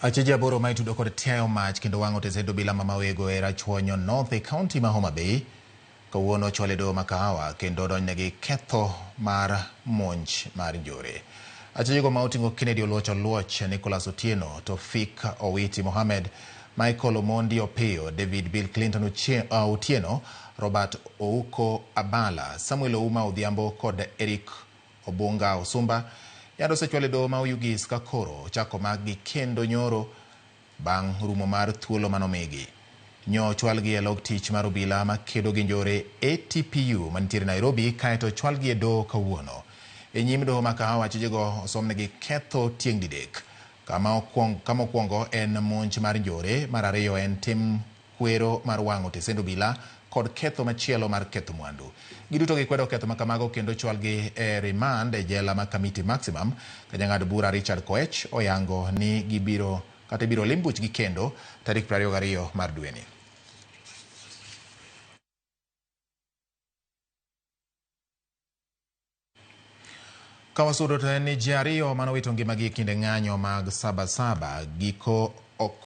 Achiji aboro ma itudo kod tiayo mach kendo wang'o tesedo bila mamawego e Rachuonyo North e County ma Homa Bay kawuono chwale doho makahawa kendo donjnegi ketho mar monj mar njore. Achijigo ma oting'o Kennedy Oluoch, Nicholas Otieno, Tofik Owiti Mohamed, Michael Omondi Opiyo, David Bill Clinton Otieno, Robert Ouko Abala, Samuel Ouma Odhiambo kod Eric Obunga Osumba yando sechwale doho ma Oyugis ka koro chako maggi kendo nyoro bang' rumo mar thuolo manomigi. Nyo chwalgi e log tich mar obila ma kedo gi njore ATPU mantiere Nairobi kaeto chwalgi e doho kawuono. E nyim doho makahawa achijigo osomnegi ketho tieng' didek. Kama okwongo en monj mar njore, mar ariyo en tim kwero mar wang'o tesend obila kod ketho machielo mar ketho mwandu. Giduto gikwedo ketho makamago kendo chwalgi e remand e jela ma Kamiti Maximum. Jang'ad bura Richard Koech oyango ni gibiro limbuchgi kendo tarik 22 mar dweni. Kawasudo to en ni ji ariyo manowito ngimagi kinde ng'anyo mag Sabasaba giko